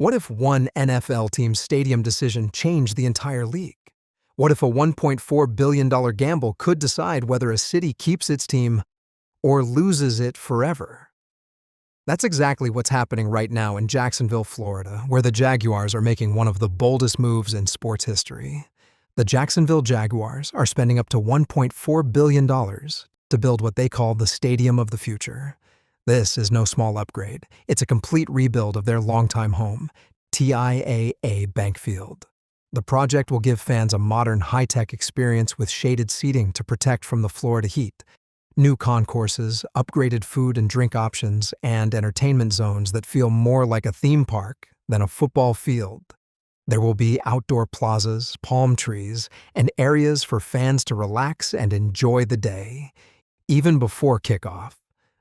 What if one NFL team's stadium decision changed the entire league? What if a $1.4 billion gamble could decide whether a city keeps its team or loses it forever? That's exactly what's happening right now in Jacksonville, Florida, where the Jaguars are making one of the boldest moves in sports history. The Jacksonville Jaguars are spending up to $1.4 billion to build what they call the Stadium of the Future. This is no small upgrade. It's a complete rebuild of their longtime home, TIAA Bank Field. The project will give fans a modern, high-tech experience with shaded seating to protect from the Florida heat, new concourses, upgraded food and drink options, and entertainment zones that feel more like a theme park than a football field. There will be outdoor plazas, palm trees, and areas for fans to relax and enjoy the day. Even before kickoff,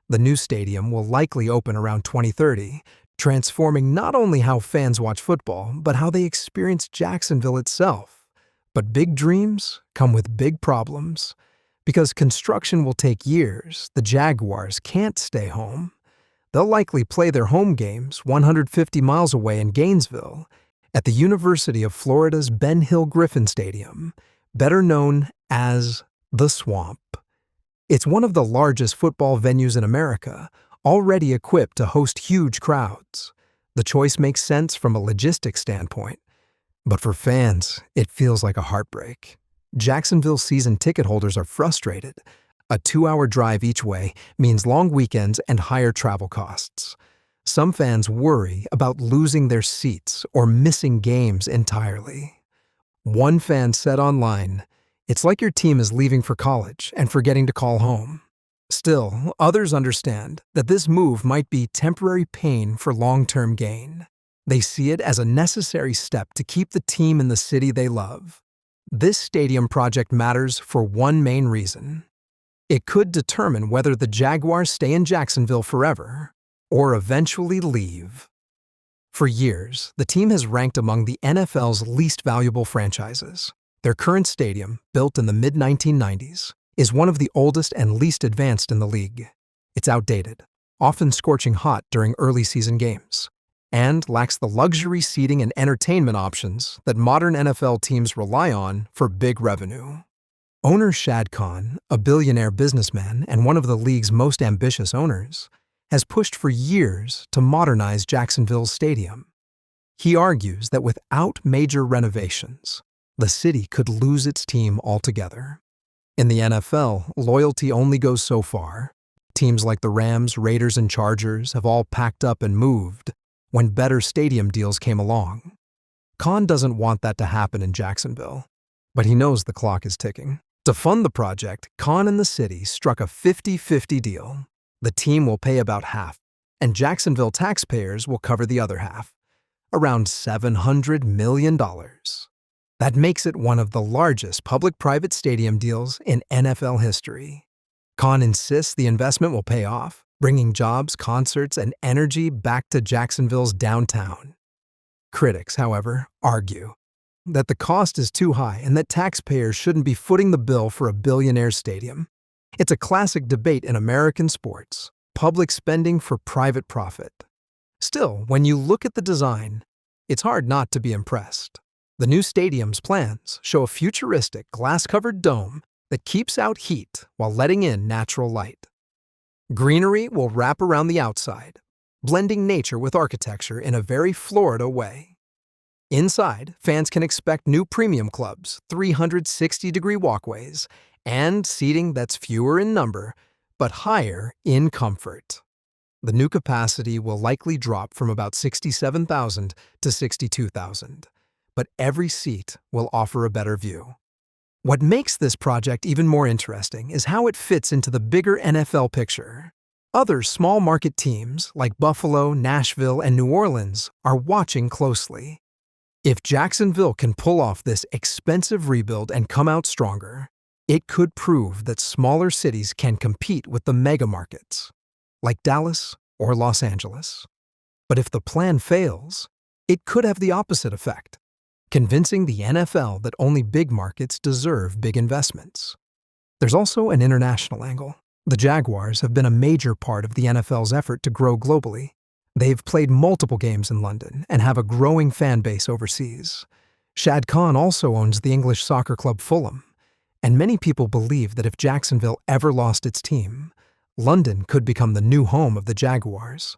the new stadium will likely open around 2030, transforming not only how fans watch football, but how they experience Jacksonville itself. But big dreams come with big problems. Because construction will take years, the Jaguars can't stay home. They'll likely play their home games 150 miles away in Gainesville, at the University of Florida's Ben Hill Griffin Stadium, better known as the Swamp. It's one of the largest football venues in America, already equipped to host huge crowds. The choice makes sense from a logistics standpoint, but for fans, it feels like a heartbreak. Jacksonville season ticket holders are frustrated. A 2-hour drive each way means long weekends and higher travel costs. Some fans worry about losing their seats or missing games entirely. One fan said online, "It's like your team is leaving for college and forgetting to call home." Still, others understand that this move might be temporary pain for long-term gain. They see it as a necessary step to keep the team in the city they love. This stadium project matters for one main reason. It could determine whether the Jaguars stay in Jacksonville forever or eventually leave. For years, the team has ranked among the NFL's least valuable franchises. Their current stadium, built in the mid-1990s, is one of the oldest and least advanced in the league. It's outdated, often scorching hot during early season games, and lacks the luxury seating and entertainment options that modern NFL teams rely on for big revenue. Owner Shad Khan, a billionaire businessman and one of the league's most ambitious owners, has pushed for years to modernize Jacksonville's stadium. He argues that without major renovations, the city could lose its team altogether. In the NFL, loyalty only goes so far. Teams like the Rams, Raiders, and Chargers have all packed up and moved when better stadium deals came along. Khan doesn't want that to happen in Jacksonville, but he knows the clock is ticking. To fund the project, Khan and the city struck a 50-50 deal. The team will pay about half, and Jacksonville taxpayers will cover the other half, around $700 million. That makes it one of the largest public-private stadium deals in NFL history. Khan insists the investment will pay off, bringing jobs, concerts, and energy back to Jacksonville's downtown. Critics, however, argue that the cost is too high and that taxpayers shouldn't be footing the bill for a billionaire stadium. It's a classic debate in American sports, public spending for private profit. Still, when you look at the design, it's hard not to be impressed. The new stadium's plans show a futuristic, glass-covered dome that keeps out heat while letting in natural light. Greenery will wrap around the outside, blending nature with architecture in a very Florida way. Inside, fans can expect new premium clubs, 360-degree walkways, and seating that's fewer in number, but higher in comfort. The new capacity will likely drop from about 67,000 to 62,000, but every seat will offer a better view. What makes this project even more interesting is how it fits into the bigger NFL picture. Other small market teams like Buffalo, Nashville, and New Orleans are watching closely. If Jacksonville can pull off this expensive rebuild and come out stronger, it could prove that smaller cities can compete with the mega markets, like Dallas or Los Angeles. But if the plan fails, it could have the opposite effect, convincing the NFL that only big markets deserve big investments. There's also an international angle. The Jaguars have been a major part of the NFL's effort to grow globally. They've played multiple games in London and have a growing fan base overseas. Shad Khan also owns the English soccer club Fulham, and many people believe that if Jacksonville ever lost its team, London could become the new home of the Jaguars.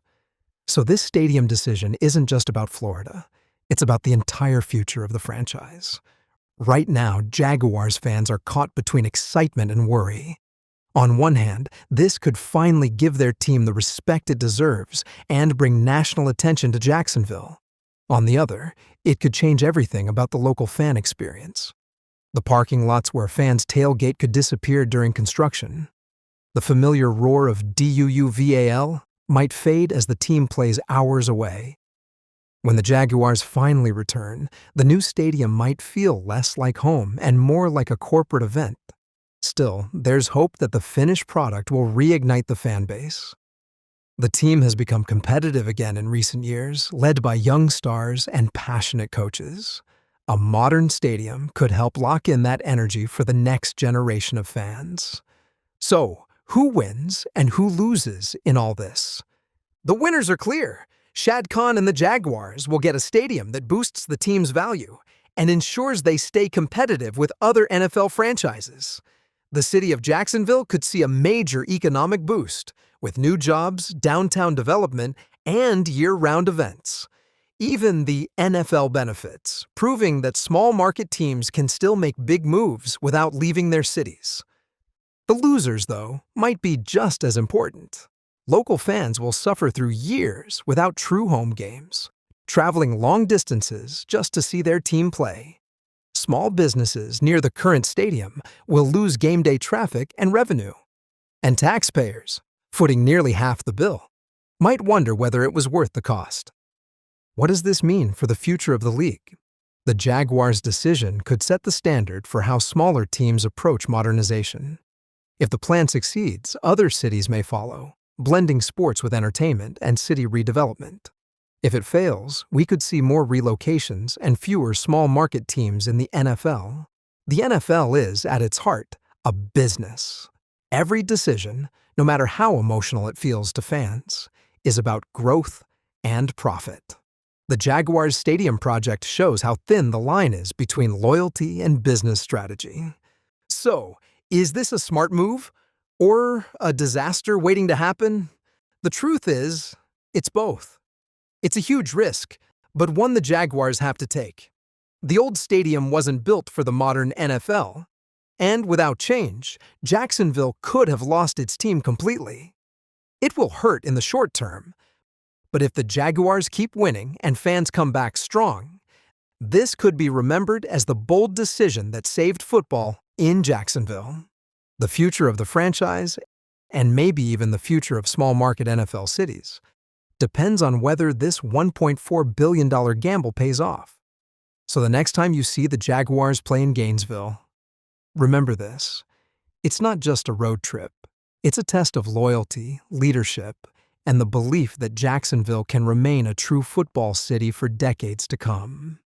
So this stadium decision isn't just about Florida, it's about the entire future of the franchise. Right now, Jaguars fans are caught between excitement and worry. On one hand, this could finally give their team the respect it deserves and bring national attention to Jacksonville. On the other, it could change everything about the local fan experience. The parking lots where fans tailgate could disappear during construction. The familiar roar of DUUVAL might fade as the team plays hours away. When the Jaguars finally return, the new stadium might feel less like home and more like a corporate event. Still, there's hope that the finished product will reignite the fan base. The team has become competitive again in recent years, led by young stars and passionate coaches. A modern stadium could help lock in that energy for the next generation of fans. So, who wins and who loses in all this? The winners are clear. Shad Khan and the Jaguars will get a stadium that boosts the team's value and ensures they stay competitive with other NFL franchises. The city of Jacksonville could see a major economic boost with new jobs, downtown development, and year-round events. Even the NFL benefits, proving that small market teams can still make big moves without leaving their cities. The losers, though, might be just as important. Local fans will suffer through years without true home games, traveling long distances just to see their team play. Small businesses near the current stadium will lose game day traffic and revenue. And taxpayers, footing nearly half the bill, might wonder whether it was worth the cost. What does this mean for the future of the league? The Jaguars' decision could set the standard for how smaller teams approach modernization. If the plan succeeds, other cities may follow, blending sports with entertainment and city redevelopment. If it fails, we could see more relocations and fewer small market teams in the NFL. The NFL is, at its heart, a business. Every decision, no matter how emotional it feels to fans, is about growth and profit. The Jaguars Stadium project shows how thin the line is between loyalty and business strategy. So, is this a smart move? Or a disaster waiting to happen? The truth is, it's both. It's a huge risk, but one the Jaguars have to take. The old stadium wasn't built for the modern NFL, and without change, Jacksonville could have lost its team completely. It will hurt in the short term, but if the Jaguars keep winning and fans come back strong, this could be remembered as the bold decision that saved football in Jacksonville. The future of the franchise, and maybe even the future of small-market NFL cities, depends on whether this $1.4 billion gamble pays off. So the next time you see the Jaguars play in Gainesville, remember this. It's not just a road trip. It's a test of loyalty, leadership, and the belief that Jacksonville can remain a true football city for decades to come.